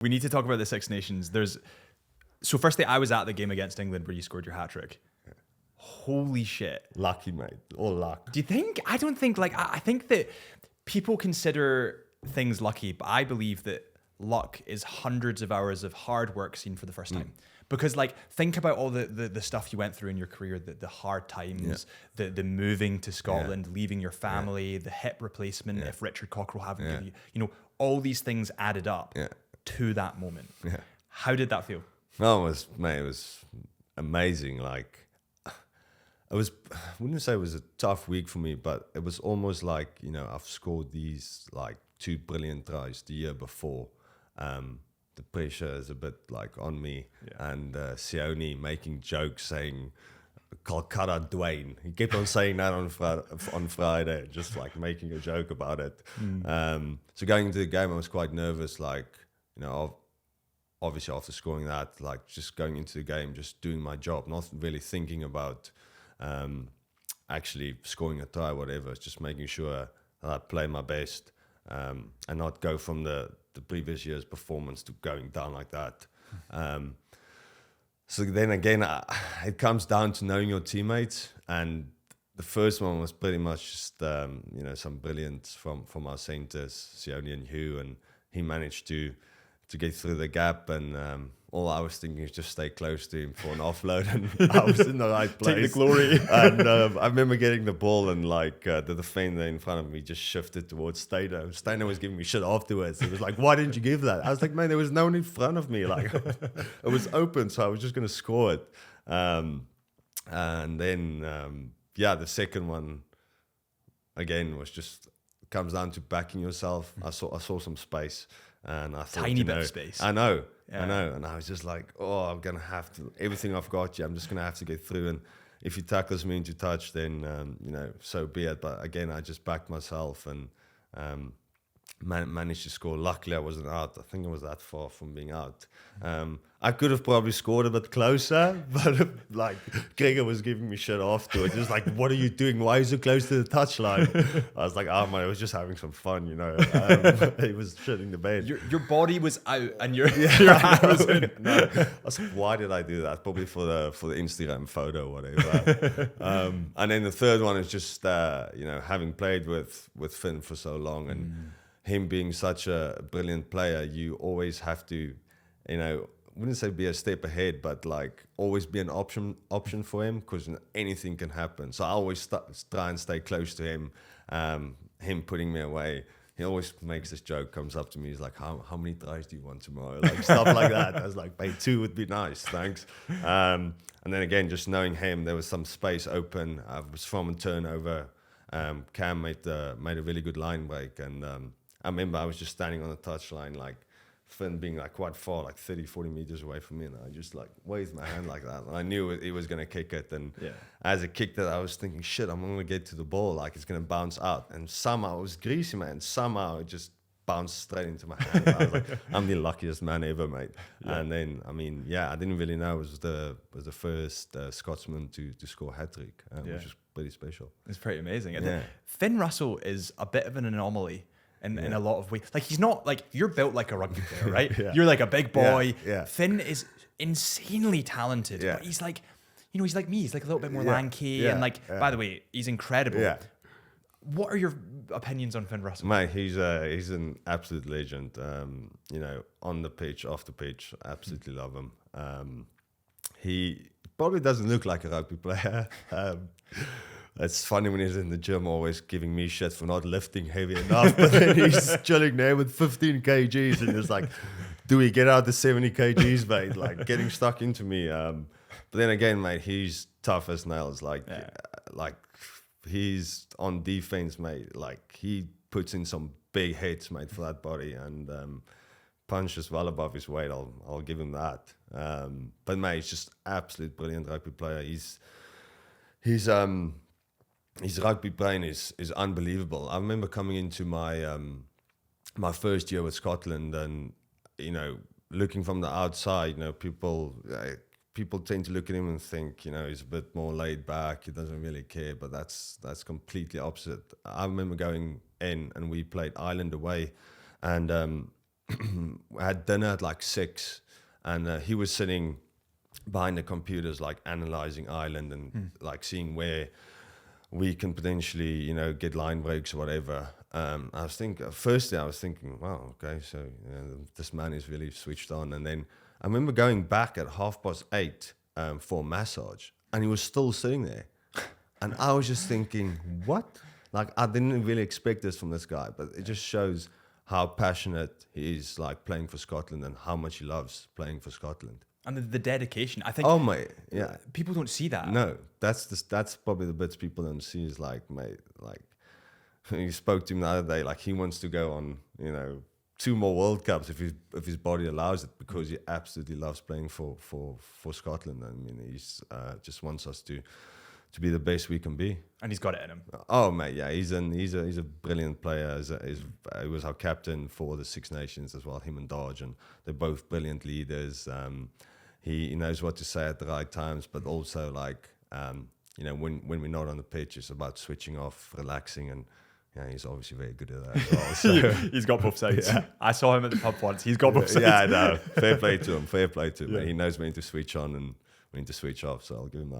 We need to talk about the Six Nations. So firstly, I was at the game against England where you scored your hat trick. Holy shit. Lucky, mate. All luck. Do you think? I don't think, like, I think that people consider things lucky, but I believe that luck is hundreds of hours of hard work seen for the first time. Because, like, think about all the stuff you went through in your career, the hard times, the moving to Scotland, leaving your family, the hip replacement, if Richard Cockerell hadn't given you, all these things added up to that moment. Yeah. How did that feel? No, it was amazing. Like, I wouldn't say it was a tough week for me, but it was almost like, I've scored these like 2 brilliant tries the year before. The pressure is a bit like on me, and Sione making jokes saying Calcutta Duhan. He kept on saying that on Friday, just like making a joke about it. So going into the game, I was quite nervous. Like, obviously after scoring that, like just going into the game, just doing my job, not really thinking about actually scoring a try, whatever. It's just making sure that I play my best and not go from the previous year's performance to going down like that. So then again, it comes down to knowing your teammates. And the first one was pretty much just, some brilliance from our centers, Sione and Hugh, and he managed to get through the gap, and all I was thinking is just stay close to him for an offload, and I was in the right place. Take the glory. And I remember getting the ball, and like the defender in front of me just shifted towards Stainer. Stainer was giving me shit afterwards. He was like, "Why didn't you give that?" I was like, "Man, there was no one in front of me. Like, it was open, so I was just going to score it." And then, the second one again was just comes down to backing yourself. I saw some space. And I thought, tiny bit of space. I know. And I was just like, I'm going to have to, everything I've got, I'm just going to have to get through. And if he tackles me into touch, then, so be it. But again, I just backed myself and managed to score. Luckily, I wasn't out. I think I was that far from being out. I could have probably scored a bit closer, but like Gregor was giving me shit afterwards. He was like, "What are you doing? Why are you so close to the touchline?" I was like, "Oh man, I was just having some fun, He was shitting the bed. Your body was out and your hand was in. No. I was like, why did I do that? Probably for the Instagram photo or whatever. And then the third one is just having played with Finn for so long and him being such a brilliant player, you always have to, I wouldn't say be a step ahead, but like always be an option for him, because anything can happen. So I always try and stay close to him. Him putting me away, he always makes this joke, comes up to me, he's like, how many tries do you want tomorrow? Like stuff like that. I was like, "Hey, 2 would be nice, thanks." And then again, just knowing him, there was some space open. I was from a turnover. Cam made a really good line break, and I remember I was just standing on the touchline, like Finn being like quite far, like 30, 40 meters away from me, and I just like waved my hand like that. And I knew he was going to kick it. And as it kicked it, I was thinking, shit, I'm going to get to the ball, like it's going to bounce out. And somehow it was greasy, man. Somehow it just bounced straight into my hand. I was like, I'm the luckiest man ever, mate. And then, I didn't really know it was the first Scotsman to score a hat-trick, which was pretty special. It's pretty amazing. Finn Russell is a bit of an anomaly in a lot of ways. Like, he's not, like, you're built like a rugby player, right? You're like a big boy. Finn is insanely talented, but he's like, he's like me. He's like a little bit more lanky, and like, by the way, he's incredible. What are your opinions on Finn Russell? Mate, he's an absolute legend. On the pitch, off the pitch, absolutely love him. He probably doesn't look like a rugby player. It's funny when he's in the gym always giving me shit for not lifting heavy enough, but then he's chilling there with 15 kgs and he's like, "Do we get out the 70 kgs, mate?" Like getting stuck into me. But then again, mate, he's tough as nails. Like he's on defense, mate. Like he puts in some big hits, mate, for that body, and punches well above his weight. I'll give him that. But mate, he's just absolute brilliant rugby player. His rugby brain is unbelievable. I remember coming into my my first year with Scotland, and looking from the outside, people tend to look at him and think, he's a bit more laid back. He doesn't really care, but that's completely opposite. I remember going in and we played Ireland away, and I had dinner at like 6, and he was sitting behind the computers, like analyzing Ireland and like seeing where we can potentially, you know, get line breaks or whatever. I was thinking, wow, okay, so you know, this man is really switched on. And then I remember going back at 8:30 for a massage, and he was still sitting there. And I was just thinking, what? Like, I didn't really expect this from this guy, but it just shows how passionate he is, like, playing for Scotland, and how much he loves playing for Scotland. And the dedication, I think. Oh, mate, yeah. People don't see that. No, that's probably the bits people don't see is like, mate, like, he spoke to him the other day, like, he wants to go on, you know, 2 more World Cups if his body allows it, because he absolutely loves playing for Scotland. I mean, he's just wants us to be the best we can be. And he's got it in him. Oh, mate, yeah, he's a brilliant player. He was our captain for the Six Nations as well, him and Dodge, and they're both brilliant leaders. He knows what to say at the right times, but also, like, you know, when we're not on the pitch, it's about switching off, relaxing, and yeah, he's obviously very good at that as well. So He's got both sides. Yeah. I saw him at the pub once. He's got both sides. yeah, I know. Fair play to him. Yeah. He knows when to switch on and when to switch off, so I'll give him that.